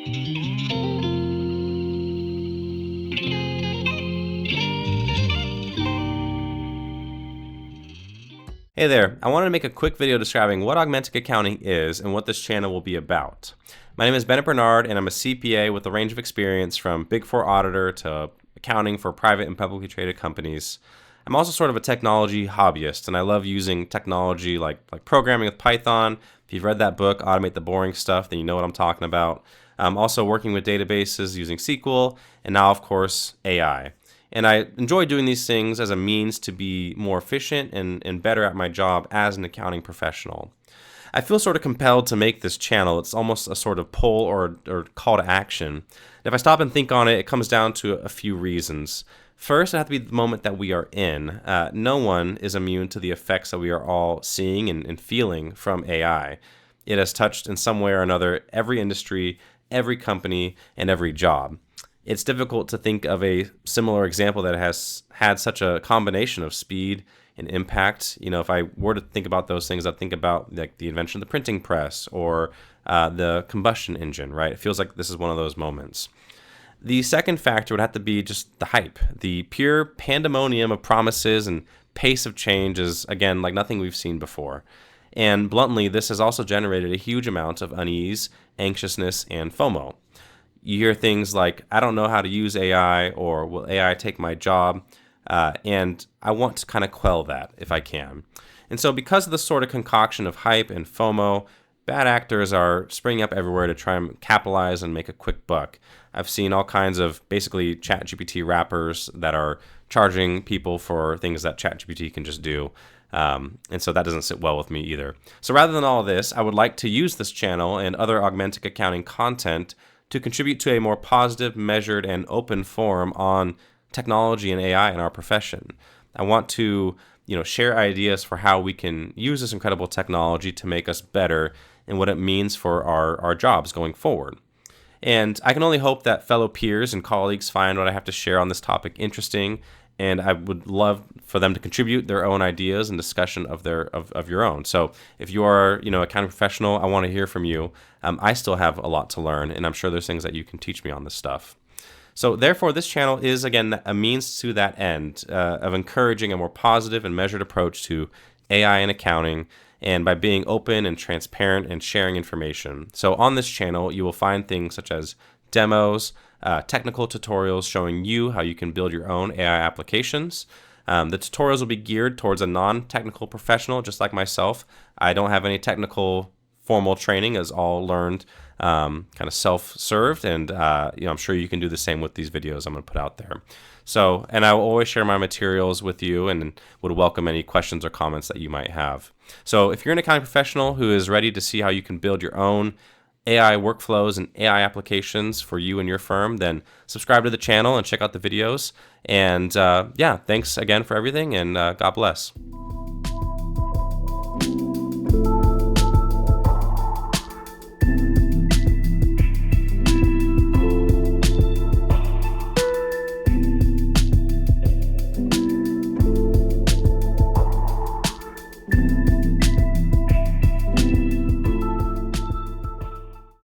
Hey there, I wanted to make a quick video describing what augmented accounting is and what this channel will be about. My name is Bennett Bernard and I'm a CPA with a range of experience from Big Four auditor to accounting for private and publicly traded companies. I'm also sort of a technology hobbyist and I love using technology like programming with Python. If you've read that book, Automate the Boring Stuff, then you know what I'm talking about. I'm also working with databases using SQL and now of course AI. And I enjoy doing these things as a means to be more efficient and better at my job as an accounting professional. I feel sort of compelled to make this channel. It's almost a sort of pull or call to action. And if I stop and think on it, it comes down to a few reasons. First, it has to be the moment that we are in. No one is immune to the effects that we are all seeing and feeling from AI. It has touched in some way or another every industry, every company, and every job. It's difficult to think of a similar example that has had such a combination of speed and impact. You know, if I were to think about those things, I'd think about like the invention of the printing press or the combustion engine, right? It feels like this is one of those moments. The second factor would have to be just the hype. The pure pandemonium of promises and pace of change is, again, like nothing we've seen before. And bluntly, this has also generated a huge amount of unease, anxiousness, and FOMO. You hear things like, I don't know how to use AI, or will AI take my job? And I want to kind of quell that if I can. And so because of this sort of concoction of hype and FOMO, bad actors are springing up everywhere to try and capitalize and make a quick buck. I've seen all kinds of basically ChatGPT wrappers that are charging people for things that ChatGPT can just do. And so that doesn't sit well with me either. So rather than all this, I would like to use this channel and other augmented accounting content to contribute to a more positive, measured, and open forum on technology and AI in our profession. I want to, share ideas for how we can use this incredible technology to make us better and what it means for our jobs going forward. And I can only hope that fellow peers and colleagues find what I have to share on this topic interesting, and I would love for them to contribute their own ideas and discussion of your own. So if you are, a accounting professional, I want to hear from you. I still have a lot to learn, and I'm sure there's things that you can teach me on this stuff. So therefore, this channel is, again, a means to that end of encouraging a more positive and measured approach to AI and accounting, and by being open and transparent and sharing information. So on this channel, you will find things such as demos, technical tutorials showing you how you can build your own AI applications. The tutorials will be geared towards a non-technical professional, just like myself. I don't have any technical formal training, as all learned kind of self-served, and I'm sure you can do the same with these videos I'm going to put out there. So, and I will always share my materials with you and would welcome any questions or comments that you might have. So if you're an accounting professional who is ready to see how you can build your own AI workflows and AI applications for you and your firm, then subscribe to the channel and check out the videos. And thanks again for everything, and God bless.